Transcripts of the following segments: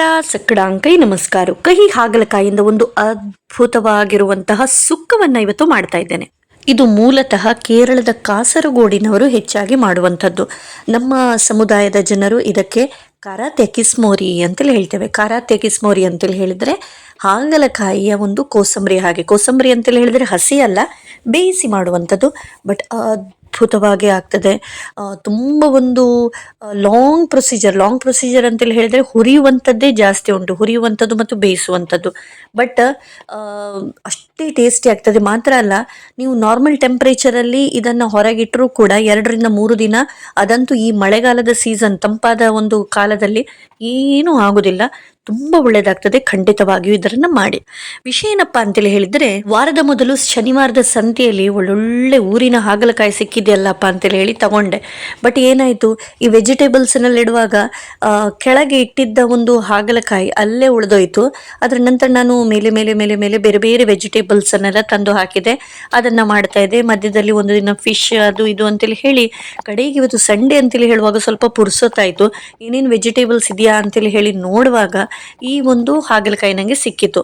ನಮಸ್ಕಾರ ಸಕ್ಕಡಾಂಕೈ ನಮಸ್ಕಾರ. ಕಹಿ ಹಾಗಲಕಾಯಿಂದ ಒಂದು ಅದ್ಭುತವಾಗಿರುವಂತಹ ಸುಕ್ಕವನ್ನ ಇವತ್ತು ಮಾಡ್ತಾ ಇದ್ದೇನೆ. ಇದು ಮೂಲತಃ ಕೇರಳದ ಕಾಸರಗೋಡಿನವರು ಹೆಚ್ಚಾಗಿ ಮಾಡುವಂಥದ್ದು. ನಮ್ಮ ಸಮುದಾಯದ ಜನರು ಇದಕ್ಕೆ ಕಾರಾತೆ ಕಿಸ್ಮೋರಿ ಅಂತೇಳಿ ಹೇಳ್ತೇವೆ. ಕಾರಾತೆ ಕಿಸ್ಮೋರಿ ಅಂತೇಳಿ ಹೇಳಿದ್ರೆ ಹಾಗಲಕಾಯಿಯ ಒಂದು ಕೋಸಂಬರಿ. ಹಾಗೆ ಕೋಸಂಬರಿ ಅಂತೇಳಿ ಹೇಳಿದ್ರೆ ಹಸಿ ಅಲ್ಲ, ಬೇಯಿಸಿ ಮಾಡುವಂಥದ್ದು. ಬಟ್ ಅದ್ಭುತವಾಗಿ ಆಗ್ತದೆ. ತುಂಬ ಒಂದು ಲಾಂಗ್ ಪ್ರೊಸೀಜರ್ ಅಂತೇಳಿ ಹೇಳಿದ್ರೆ ಹುರಿಯುವಂಥದ್ದೇ ಜಾಸ್ತಿ ಉಂಟು, ಹುರಿಯುವಂಥದ್ದು ಮತ್ತು ಬೇಯಿಸುವಂಥದ್ದು. ಬಟ್ ಅಷ್ಟೇ ಟೇಸ್ಟಿ ಆಗ್ತದೆ. ಮಾತ್ರ ಅಲ್ಲ, ನೀವು ನಾರ್ಮಲ್ ಟೆಂಪ್ರೇಚರಲ್ಲಿ ಇದನ್ನು ಹೊರಗಿಟ್ಟರೂ ಕೂಡ 2-3 ದಿನ, ಅದಂತೂ ಈ ಮಳೆಗಾಲದ ಸೀಸನ್ ತಂಪಾದ ಒಂದು ಕಾಲದಲ್ಲಿ ಏನೂ ಆಗುದಿಲ್ಲ. ತುಂಬ ಒಳ್ಳೇದಾಗ್ತದೆ. ಖಂಡಿತವಾಗಿಯೂ ಇದರನ್ನ ಮಾಡಿ. ವಿಷಯ ಏನಪ್ಪ ಅಂತೇಳಿ ಹೇಳಿದ್ರೆ, ವಾರದ ಮೊದಲು ಶನಿವಾರದ ಸಂತೆಯಲ್ಲಿ ಒಳ್ಳೊಳ್ಳೆ ಊರಿನ ಹಾಗಲಕಾಯಿ ಸಿಕ್ಕಿದೆಯಲ್ಲಪ್ಪ ಅಂತೇಳಿ ಹೇಳಿ ತಗೊಂಡೆ. ಬಟ್ ಏನಾಯ್ತು, ಈ ವೆಜಿಟೇಬಲ್ಸ್ ನಲ್ಲಿಡುವಾಗ ಕೆಳಗೆ ಇಟ್ಟಿದ್ದ ಒಂದು ಹಾಗಲಕಾಯಿ ಅಲ್ಲೇ ಉಳಿದೋಯ್ತು. ಅದರ ನಂತರ ನಾನು ಮೇಲೆ ಮೇಲೆ ಮೇಲೆ ಮೇಲೆ ಬೇರೆ ಬೇರೆ ವೆಜಿಟೇಬಲ್ಸ್ ಅನ್ನೆಲ್ಲ ತಂದು ಹಾಕಿದೆ. ಅದನ್ನ ಮಾಡ್ತಾ ಇದ್ದೆ. ಮಧ್ಯದಲ್ಲಿ ಒಂದು ದಿನ ಫಿಶ್ ಅದು ಇದು ಅಂತೇಳಿ ಹೇಳಿ ಕಡೆಗೆ ಇವತ್ತು ಸಂಡೇ ಅಂತೇಳಿ ಹೇಳುವಾಗ ಸ್ವಲ್ಪ ಪುರ್ಸೊತ್ತಾಯ್ತು. ಏನೇನು ವೆಜಿಟೇಬಲ್ಸ್ ಇದೆಯಾ ಅಂತೇಳಿ ಹೇಳಿ ನೋಡುವಾಗ ಈ ಒಂದು ಹಾಗಲಕಾಯಿ ನನಗೆ ಸಿಕ್ಕಿತು.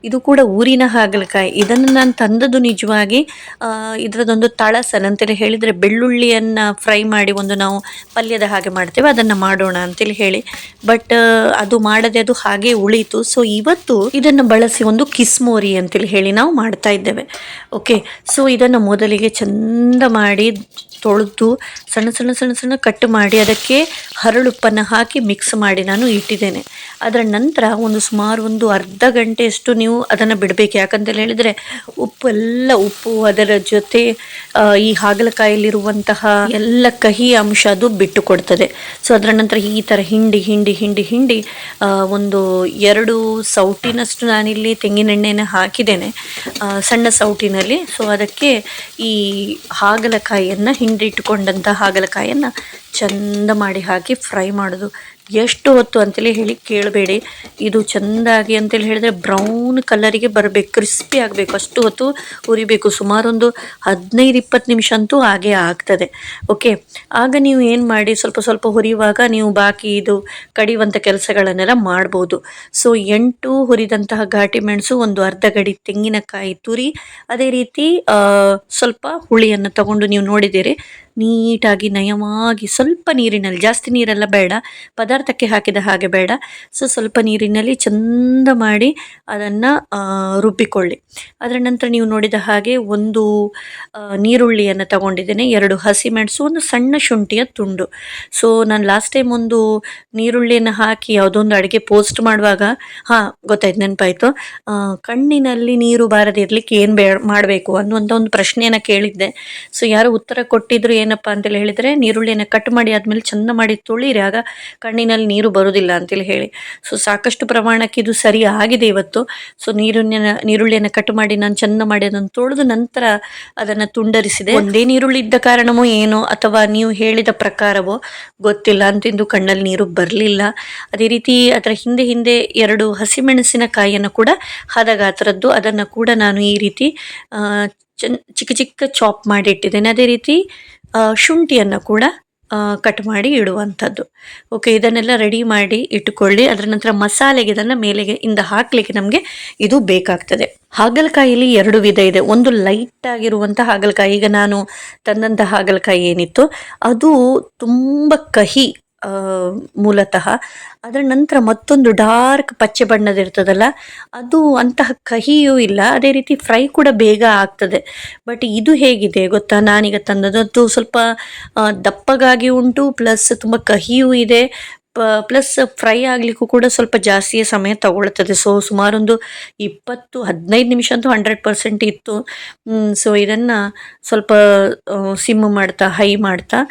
ಇದು ಕೂಡ ಊರಿನ ಹಾಗಲಕಾಯಿ. ಇದನ್ನು ನಾನು ತಂದದ್ದು ನಿಜವಾಗಿ ಇದರದೊಂದು ತಳಸನ್ ಅಂತೇಳಿ ಹೇಳಿದ್ರೆ ಬೆಳ್ಳುಳ್ಳಿಯನ್ನ ಫ್ರೈ ಮಾಡಿ ಒಂದು ನಾವು ಪಲ್ಯದ ಹಾಗೆ ಮಾಡ್ತೇವೆ, ಅದನ್ನ ಮಾಡೋಣ ಅಂತೇಳಿ ಹೇಳಿ. ಬಟ್ ಅದು ಮಾಡದೆ ಅದು ಹಾಗೆ ಉಳಿತು. ಸೊ ಇವತ್ತು ಇದನ್ನು ಬಳಸಿ ಒಂದು ಕಿಸ್ಮೋರಿ ಅಂತೇಳಿ ಹೇಳಿ ನಾವು ಮಾಡ್ತಾ ಇದ್ದೇವೆ. ಓಕೆ, ಸೊ ಇದನ್ನು ಮೊದಲಿಗೆ ಚಂದ ಮಾಡಿ ತೊಳೆದು ಸಣ್ಣ ಸಣ್ಣ ಸಣ್ಣ ಸಣ್ಣ ಕಟ್ ಮಾಡಿ ಅದಕ್ಕೆ ಹರಳುಪ್ಪನ್ನು ಹಾಕಿ ಮಿಕ್ಸ್ ಮಾಡಿ ನಾನು ಇಟ್ಟಿದ್ದೇನೆ. ಅದರ ನಂತರ ಸುಮಾರು ಒಂದು ಅರ್ಧ ಗಂಟೆಯಷ್ಟು ನೀವು ಅದನ್ನು ಬಿಡಬೇಕು. ಯಾಕಂತೇಳಿ ಹೇಳಿದರೆ ಉಪ್ಪು ಅದರ ಜೊತೆ ಈ ಹಾಗಲಕಾಯಲ್ಲಿರುವಂತಹ ಎಲ್ಲ ಕಹಿ ಅಂಶ ಅದು ಬಿಟ್ಟು ಕೊಡ್ತದೆ. ಸೊ ಅದರ ನಂತರ ಈ ಥರ ಹಿಂಡಿ ಹಿಂಡಿ ಹಿಂಡಿ ಹಿಂಡಿ ಒಂದು 2 ಸೌಟಿನಷ್ಟು ನಾನಿಲ್ಲಿ ತೆಂಗಿನೆಣ್ಣೆನ ಹಾಕಿದ್ದೇನೆ, ಸಣ್ಣ ಸೌಟಿನಲ್ಲಿ. ಸೊ ಅದಕ್ಕೆ ಈ ಹಾಗಲಕಾಯಿಯನ್ನು ಹಿಂಡಿಟ್ಟುಕೊಂಡಂಥ ಹಾಗಲಕಾಯಿಯನ್ನು ಚಂದ ಮಾಡಿ ಹಾಕಿ ಫ್ರೈ ಮಾಡೋದು. ಎಷ್ಟು ಹೊತ್ತು ಅಂತೇಳಿ ಹೇಳಿ ಕೇಳಬೇಡಿ. ಇದು ಚೆಂದಾಗಿ ಅಂತೇಳಿ ಹೇಳಿದ್ರೆ ಬ್ರೌನ್ ಕಲರಿಗೆ ಬರಬೇಕು, ಕ್ರಿಸ್ಪಿ ಆಗಬೇಕು, ಅಷ್ಟು ಹೊತ್ತು ಹುರಿಬೇಕು. ಸುಮಾರೊಂದು 15-20 ನಿಮಿಷ ಅಂತೂ ಹಾಗೆ ಆಗ್ತದೆ. ಓಕೆ, ಆಗ ನೀವು ಏನು ಮಾಡಿ, ಸ್ವಲ್ಪ ಸ್ವಲ್ಪ ಹುರಿಯುವಾಗ ನೀವು ಬಾಕಿ ಇದು ಕಡಿಯುವಂಥ ಕೆಲಸಗಳನ್ನೆಲ್ಲ ಮಾಡ್ಬೋದು. ಸೊ 8 ಹುರಿದಂತಹ ಘಾಟಿ ಮೆಣಸು, ಒಂದು ಅರ್ಧ ಗಡಿ ತೆಂಗಿನಕಾಯಿ ತುರಿ, ಅದೇ ರೀತಿ ಸ್ವಲ್ಪ ಹುಳಿಯನ್ನು ತಗೊಂಡು ನೀವು ನೋಡಿದ್ದೀರಿ, ನೀಟಾಗಿ ನಯವಾಗಿ ಸ್ವಲ್ಪ ನೀರಿನಲ್ಲಿ, ಜಾಸ್ತಿ ನೀರೆಲ್ಲ ಬೇಡ, ಪದಾರ್ಥಕ್ಕೆ ಹಾಕಿದ ಹಾಗೆ ಬೇಡ, ಸೊ ಸ್ವಲ್ಪ ನೀರಿನಲ್ಲಿ ಚಂದ ಮಾಡಿ ಅದನ್ನು ರುಬ್ಬಿಕೊಳ್ಳಿ. ಅದರ ನಂತರ ನೀವು ನೋಡಿದ ಹಾಗೆ ಒಂದು ನೀರುಳ್ಳಿಯನ್ನು ತಗೊಂಡಿದ್ದೇನೆ, 2 ಹಸಿಮೆಣಸು, ಒಂದು ಸಣ್ಣ ಶುಂಠಿಯ ತುಂಡು. ಸೊ ನಾನು ಲಾಸ್ಟ್ ಟೈಮ್ ಒಂದು ನೀರುಳ್ಳಿಯನ್ನು ಹಾಕಿ ಯಾವುದೊಂದು ಅಡುಗೆ ಪೋಸ್ಟ್ ಮಾಡುವಾಗ ಗೊತ್ತಾಯ್ತು, ನೆನಪಾಯಿತು, ಕಣ್ಣಿನಲ್ಲಿ ನೀರು ಬಾರದೆ ಇರಲಿಕ್ಕೆ ಏನು ಮಾಡಬೇಕು ಅನ್ನುವಂಥ ಒಂದು ಪ್ರಶ್ನೆಯನ್ನು ಕೇಳಿದ್ದೆ. ಸೊ ಯಾರು ಉತ್ತರ ಕೊಟ್ಟಿದ್ರು ಏನಪ್ಪ ಅಂತೇಳಿ ಹೇಳಿದರೆ, ನೀರುಳ್ಳಿಯನ್ನು ಕಟ್ ಮಾಡಿ ಆದಮೇಲೆ ಚಂದ ಮಾಡಿ ತೊಳಿರಿ, ಆಗ ಕಣ್ಣಿನಲ್ಲಿ ನೀರು ಬರೋದಿಲ್ಲ ಅಂತೇಳಿ ಹೇಳಿ. ಸೊ ಸಾಕಷ್ಟು ಪ್ರಮಾಣಕ್ಕೆ ಇದು ಸರಿ ಆಗಿದೆ ಇವತ್ತು. ಸೊ ನೀರುಳ್ಳಿಯನ್ನು ಕಟ್ ಮಾಡಿ ನಾನು ಚಂದ ಮಾಡಿ ಅದನ್ನು ತೊಳೆದು ನಂತರ ಅದನ್ನು ತುಂಡರಿಸಿದೆ. ಒಂದೇ ನೀರುಳ್ಳಿ ಇದ್ದ ಕಾರಣವೋ ಏನೋ ಅಥವಾ ನೀವು ಹೇಳಿದ ಪ್ರಕಾರವೋ ಗೊತ್ತಿಲ್ಲ, ಅಂತಿಂದು ಕಣ್ಣಲ್ಲಿ ನೀರು ಬರಲಿಲ್ಲ. ಅದೇ ರೀತಿ ಅದರ ಹಿಂದೆ 2 ಹಸಿಮೆಣಸಿನಕಾಯಿಯನ್ನು ಕೂಡ ಹದಗಾತ್ರದ್ದು, ಅದನ್ನು ಕೂಡ ನಾನು ಈ ರೀತಿ ಚಿಕ್ಕ ಚಿಕ್ಕ ಚಾಪ್ ಮಾಡಿ ಇಟ್ಟಿದ್ದೇನೆ. ಅದೇ ರೀತಿ ಶುಂಠಿಯನ್ನು ಕೂಡ ಕಟ್ ಮಾಡಿ ಇಡುವಂಥದ್ದು. ಓಕೆ, ಇದನ್ನೆಲ್ಲ ರೆಡಿ ಮಾಡಿ ಇಟ್ಟುಕೊಳ್ಳಿ. ಅದರ ನಂತರ ಮಸಾಲೆಗೆ ಇದನ್ನು ಮೇಲೆಗೆ ಇಂದ ಹಾಕಲಿಕ್ಕೆ ನಮಗೆ ಇದು ಬೇಕಾಗ್ತದೆ. ಹಾಗಲಕಾಯಿಯಲ್ಲಿ 2 ವಿಧ ಇದೆ. ಒಂದು ಲೈಟ್ ಆಗಿರುವಂಥ ಹಾಗಲಕಾಯಿ, ಈಗ ನಾನು ತಂದಂಥ ಹಾಗಲಕಾಯಿ ಏನಿತ್ತು ಅದು ತುಂಬ ಕಹಿ ಮೂಲತಃ. ಅದರ ನಂತರ ಮತ್ತೊಂದು ಡಾರ್ಕ್ ಪಚ್ಚೆ ಬಣ್ಣದಿರ್ತದಲ್ಲ, ಅದು ಅಂತಹ ಕಹಿಯೂ ಇಲ್ಲ, ಅದೇ ರೀತಿ ಫ್ರೈ ಕೂಡ ಬೇಗ ಆಗ್ತದೆ. ಬಟ್ ಇದು ಹೇಗಿದೆ ಗೊತ್ತಾ, ನಾನೀಗ ತಂದದ್ದು ಅದು ಸ್ವಲ್ಪ ದಪ್ಪಗಾಗಿ ಉಂಟು, ಪ್ಲಸ್ ತುಂಬ ಕಹಿಯೂ ಇದೆ, ಪ್ಲಸ್ ಫ್ರೈ ಆಗಲಿಕ್ಕೂ ಕೂಡ ಸ್ವಲ್ಪ ಜಾಸ್ತಿಯೇ ಸಮಯ ತಗೊಳ್ತದೆ. ಸೊ ಸುಮಾರೊಂದು 20-15 ನಿಮಿಷ ಅಂತೂ 100% ಇತ್ತು. ಸೊ ಇದನ್ನು ಸ್ವಲ್ಪ ಸಿಮ್ ಮಾಡ್ತಾ ಹೈ ಮಾಡ್ತಾ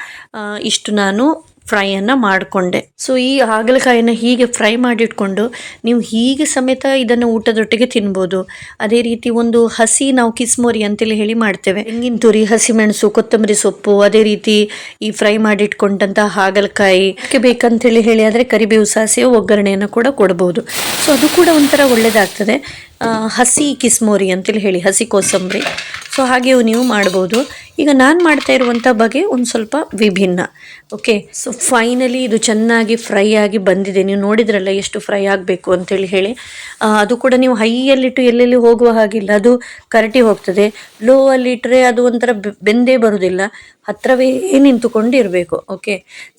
ಇಷ್ಟು ನಾನು ಫ್ರೈಯನ್ನು ಮಾಡಿಕೊಂಡೆ. ಸೊ ಈ ಹಾಗಲಕಾಯಿಯನ್ನು ಹೀಗೆ ಫ್ರೈ ಮಾಡಿಟ್ಕೊಂಡು ನೀವು ಹೀಗೆ ಸಮೇತ ಇದನ್ನು ಊಟದೊಟ್ಟಿಗೆ ತಿನ್ಬೋದು. ಅದೇ ರೀತಿ ಒಂದು ಹಸಿ ನಾವು ಕಿಸ್ಮೋರಿ ಅಂತೇಳಿ ಹೇಳಿ ಮಾಡ್ತೇವೆ, ತೆಂಗಿನ ತುರಿ, ಹಸಿಮೆಣಸು, ಕೊತ್ತಂಬರಿ ಸೊಪ್ಪು, ಅದೇ ರೀತಿ ಈ ಫ್ರೈ ಮಾಡಿಟ್ಕೊಂಡಂಥ ಹಾಗಲಕಾಯಿ ಬೇಕಂತೇಳಿ ಹೇಳಿ ಆದರೆ ಕರಿಬೇವು ಸಾಸಿವೆ ಒಗ್ಗರಣೆಯನ್ನು ಕೂಡ ಕೊಡ್ಬೋದು. ಸೊ ಅದು ಕೂಡ ಒಂಥರ ಒಳ್ಳೆಯದಾಗ್ತದೆ. ಹಸಿ ಕಿಸ್ಮೋರಿ ಅಂತೇಳಿ ಹೇಳಿ, ಹಸಿ ಕೋಸಂಬರಿ. ಸೊ ಹಾಗೆ ನೀವು ಮಾಡ್ಬೋದು. ಈಗ ನಾನು ಮಾಡ್ತಾ ಇರುವಂಥ ಬಗೆ ಒಂದು ಸ್ವಲ್ಪ ವಿಭಿನ್ನ. ಓಕೆ, ಸೊ ಫೈನಲಿ ಇದು ಚೆನ್ನಾಗಿ ಫ್ರೈ ಆಗಿ ಬಂದಿದೆ. ನೀವು ನೋಡಿದ್ರಲ್ಲ ಎಷ್ಟು ಫ್ರೈ ಆಗಬೇಕು ಅಂತೇಳಿ ಹೇಳಿ. ಅದು ಕೂಡ ನೀವು ಹೈಯಲ್ಲಿಟ್ಟು ಎಲ್ಲೆಲ್ಲಿ ಹೋಗುವ ಹಾಗಿಲ್ಲ, ಅದು ಕರಟಿ ಹೋಗ್ತದೆ. ಲೋ ಅಲ್ಲಿ ಇಟ್ಟರೆ ಅದು ಒಂಥರ ಬೆಂದೇ ಬರುವುದಿಲ್ಲ, ಹತ್ರವೇ ನಿಂತುಕೊಂಡು ಇರಬೇಕು. ಓಕೆ,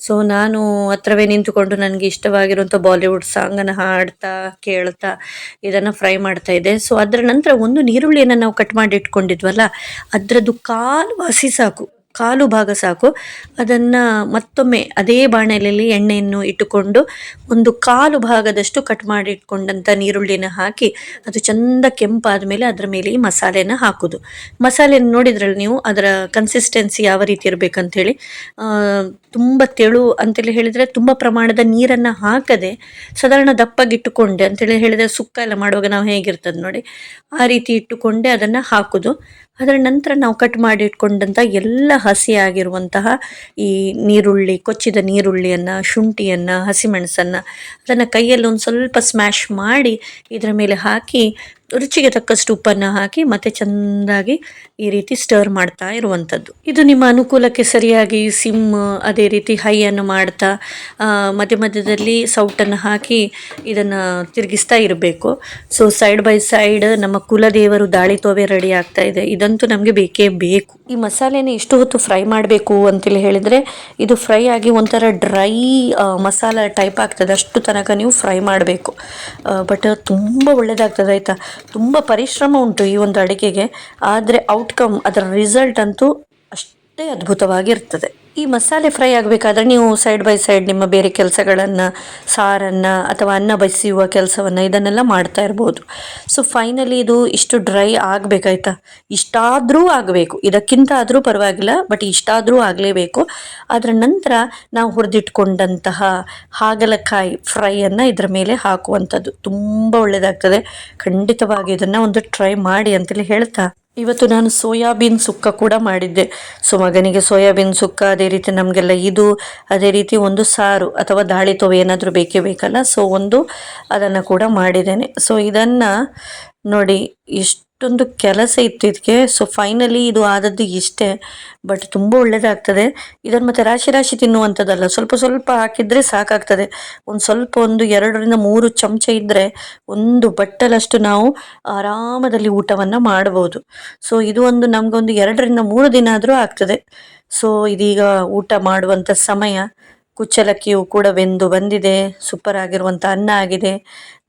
ಸೊ ನಾನು ಹತ್ರವೇ ನಿಂತುಕೊಂಡು ನನಗೆ ಇಷ್ಟವಾಗಿರುವಂಥ ಬಾಲಿವುಡ್ ಸಾಂಗನ್ನು ಹಾಡ್ತಾ ಕೇಳ್ತಾ ಇದನ್ನು ಫ್ರೈ ಮಾಡ್ತಾ ಇದ್ದೆ. ಸೊ ಅದರ ನಂತರ ಒಂದು ನೀರುಳ್ಳಿಯನ್ನು ನಾವು ಕಟ್ ಮಾಡಿ ಇಟ್ಕೊಂಡಿದ್ವಲ್ಲ, ಅದರದ್ದು ಕಾಲು ಭಾಗ ಸಾಕು. ಅದನ್ನು ಮತ್ತೊಮ್ಮೆ ಅದೇ ಬಾಣಲೆಯಲ್ಲಿ ಎಣ್ಣೆಯನ್ನು ಇಟ್ಟುಕೊಂಡು ಒಂದು ಕಾಲು ಭಾಗದಷ್ಟು ಕಟ್ ಮಾಡಿ ಇಟ್ಕೊಂಡಂಥ ನೀರುಳ್ಳಿನ ಹಾಕಿ ಅದು ಚೆಂದ ಕೆಂಪಾದ ಮೇಲೆ ಅದರ ಮೇಲೆ ಈ ಮಸಾಲೆನ ಹಾಕೋದು. ಮಸಾಲೆ ನೋಡಿದ್ರಲ್ಲಿ ನೀವು ಅದರ ಕನ್ಸಿಸ್ಟೆನ್ಸಿ ಯಾವ ರೀತಿ ಇರಬೇಕಂತೇಳಿ. ತುಂಬ ತೆಳು ಅಂತೇಳಿ ಹೇಳಿದರೆ ತುಂಬ ಪ್ರಮಾಣದ ನೀರನ್ನು ಹಾಕದೆ ಸಾಧಾರಣ ದಪ್ಪಗಿಟ್ಟುಕೊಂಡೆ ಅಂತೇಳಿ ಹೇಳಿದರೆ ಸುಕ್ಕ ಎಲ್ಲ ಮಾಡುವಾಗ ನಾವು ಹೇಗಿರ್ತದೆ ನೋಡಿ ಆ ರೀತಿ ಇಟ್ಟುಕೊಂಡೆ ಅದನ್ನು ಹಾಕೋದು. ಅದರ ನಂತರ ನಾವು ಕಟ್ ಮಾಡಿ ಇಟ್ಕೊಂಡಂಥ ಎಲ್ಲ ಹಸಿಯಾಗಿರುವಂತಹ ಈ ನೀರುಳ್ಳಿ, ಕೊಚ್ಚಿದ ನೀರುಳ್ಳಿಯನ್ನು, ಶುಂಠಿಯನ್ನು, ಹಸಿಮೆಣಸನ್ನು ಅದನ್ನು ಕೈಯಲ್ಲಿ ಒಂದು ಸ್ವಲ್ಪ ಸ್ಮ್ಯಾಶ್ ಮಾಡಿ ಇದರ ಮೇಲೆ ಹಾಕಿ ರುಚಿಗೆ ತಕ್ಕಷ್ಟು ಉಪ್ಪನ್ನು ಹಾಕಿ ಮತ್ತೆ ಚೆಂದಾಗಿ ಈ ರೀತಿ ಸ್ಟರ್ ಮಾಡ್ತಾ ಇರುವಂಥದ್ದು. ಇದು ನಿಮ್ಮ ಅನುಕೂಲಕ್ಕೆ ಸರಿಯಾಗಿ ಸಿಮ್ ಅದೇ ರೀತಿ ಹೈಯನ್ನು ಮಾಡ್ತಾ ಮಧ್ಯ ಮಧ್ಯದಲ್ಲಿ ಸೌಟನ್ನು ಹಾಕಿ ಇದನ್ನು ತಿರುಗಿಸ್ತಾ ಇರಬೇಕು. ಸೊ ಸೈಡ್ ಬೈ ಸೈಡ್ ನಮ್ಮ ಕುಲದೇವರು ದಾಳಿತೋವೆ ರೆಡಿ ಆಗ್ತಾ ಇದೆ. ಇದಂತೂ ನಮಗೆ ಬೇಕೇ ಬೇಕು. ಈ ಮಸಾಲೆನ ಎಷ್ಟು ಹೊತ್ತು ಫ್ರೈ ಮಾಡಬೇಕು ಅಂತೇಳಿ ಹೇಳಿದರೆ ಇದು ಫ್ರೈ ಆಗಿ ಒಂಥರ ಡ್ರೈ ಮಸಾಲ ಟೈಪ್ ಆಗ್ತದೆ, ಅಷ್ಟು ತನಕ ನೀವು ಫ್ರೈ ಮಾಡಬೇಕು. ಬಟ್ ತುಂಬ ಒಳ್ಳೆಯದಾಗ್ತದೆ ಆಯಿತಾ. ತುಂಬ ಪರಿಶ್ರಮ ಉಂಟು ಈ ಒಂದು ಅಡುಗೆಗೆ, ಆದರೆ ಔಟ್ಕಮ್ ಅದರ ರಿಸಲ್ಟ್ ಅಂತೂ ಅಷ್ಟೇ ಅದ್ಭುತವಾಗಿರ್ತದೆ. ಈ ಮಸಾಲೆ ಫ್ರೈ ಆಗಬೇಕಾದ್ರೆ ನೀವು ಸೈಡ್ ಬೈ ಸೈಡ್ ನಿಮ್ಮ ಬೇರೆ ಕೆಲಸಗಳನ್ನು, ಸಾರನ್ನು ಅಥವಾ ಅನ್ನ ಬಸಿಯುವ ಕೆಲಸವನ್ನು ಇದನ್ನೆಲ್ಲ ಮಾಡ್ತಾ ಇರ್ಬೋದು. ಸೊ ಫೈನಲಿ ಇದು ಇಷ್ಟು ಡ್ರೈ ಆಗಬೇಕಾಯ್ತಾ, ಇಷ್ಟಾದರೂ ಆಗಬೇಕು, ಇದಕ್ಕಿಂತ ಆದರೂ ಪರವಾಗಿಲ್ಲ, ಬಟ್ ಇಷ್ಟಾದರೂ ಆಗಲೇಬೇಕು. ಅದರ ನಂತರ ನಾವು ಹುರಿದಿಟ್ಕೊಂಡಂತಹ ಹಾಗಲಕಾಯಿ ಫ್ರೈಯನ್ನು ಇದರ ಮೇಲೆ ಹಾಕುವಂಥದ್ದು ತುಂಬ ಒಳ್ಳೆಯದಾಗ್ತದೆ. ಖಂಡಿತವಾಗಿ ಇದನ್ನು ಒಂದು ಟ್ರೈ ಮಾಡಿ ಅಂತೇಳಿ ಹೇಳ್ತಾ ಇವತ್ತು ನಾನು ಸೋಯಾಬೀನ್ ಸುಕ್ಕ ಕೂಡ ಮಾಡಿದ್ದೆ. ಸೊ ಮಗನಿಗೆ ಸೋಯಾಬೀನ್ ಸುಕ್ಕ, ಅದೇ ರೀತಿ ನಮಗೆಲ್ಲ ಇದು, ಅದೇ ರೀತಿ ಒಂದು ಸಾರು ಅಥವಾ ದಾಳಿತೋವೆ ಏನಾದರೂ ಬೇಕೇ ಬೇಕಲ್ಲ, ಸೊ ಒಂದು ಅದನ್ನು ಕೂಡ ಮಾಡಿದ್ದೇನೆ. ಸೊ ಇದನ್ನು ನೋಡಿ ಇಷ್ಟೊಂದು ಕೆಲಸ ಇತ್ತು ಇದಕ್ಕೆ. ಸೊ ಫೈನಲಿ ಇದು ಆದದ್ದು ಇಷ್ಟೇ, ಬಟ್ ತುಂಬ ಒಳ್ಳೆಯದಾಗ್ತದೆ. ಇದನ್ನು ಮತ್ತೆ ರಾಶಿ ರಾಶಿ ತಿನ್ನುವಂಥದ್ದಲ್ಲ, ಸ್ವಲ್ಪ ಸ್ವಲ್ಪ ಹಾಕಿದರೆ ಸಾಕಾಗ್ತದೆ. ಒಂದು 2-3 ಚಮಚ ಇದ್ದರೆ ಒಂದು ಬಟ್ಟಲಷ್ಟು ನಾವು ಆರಾಮದಲ್ಲಿ ಊಟವನ್ನು ಮಾಡ್ಬೋದು. ಸೊ ಇದು ನಮಗೊಂದು 2-3 ದಿನ ಆದರೂ ಆಗ್ತದೆ. ಸೊ ಇದೀಗ ಊಟ ಮಾಡುವಂಥ ಸಮಯ. ಕುಚ್ಚಲಕ್ಕಿಯು ಕೂಡ ಬೆಂದು ಬಂದಿದೆ, ಸೂಪರ್ ಆಗಿರುವಂಥ ಅನ್ನ ಆಗಿದೆ.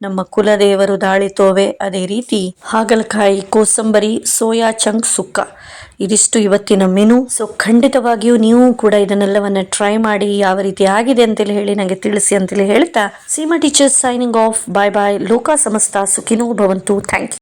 ನಮ್ಮ ಕುಲದೇವರು ದಾಳಿತೋವೆ, ಅದೇ ರೀತಿ ಹಾಗಲಕಾಯಿ ಕೋಸಂಬರಿ, ಸೋಯಾ ಚಂಕ್ ಸುಕ್ಕ, ಇದಿಷ್ಟು ಇವತ್ತಿನ ಮೆನು. ಸೊ ಖಂಡಿತವಾಗಿಯೂ ನೀವು ಕೂಡ ಇದನ್ನೆಲ್ಲವನ್ನು ಟ್ರೈ ಮಾಡಿ ಯಾವ ರೀತಿ ಆಗಿದೆ ಅಂತೇಳಿ ಹೇಳಿ ನನಗೆ ತಿಳಿಸಿ ಅಂತೇಳಿ ಹೇಳ್ತಾ, Seema teachers signing off. Bye bye. ಲೋಕ ಸಮಸ್ತ ಸುಖಿನೋ ಭವಂತು. Thank you.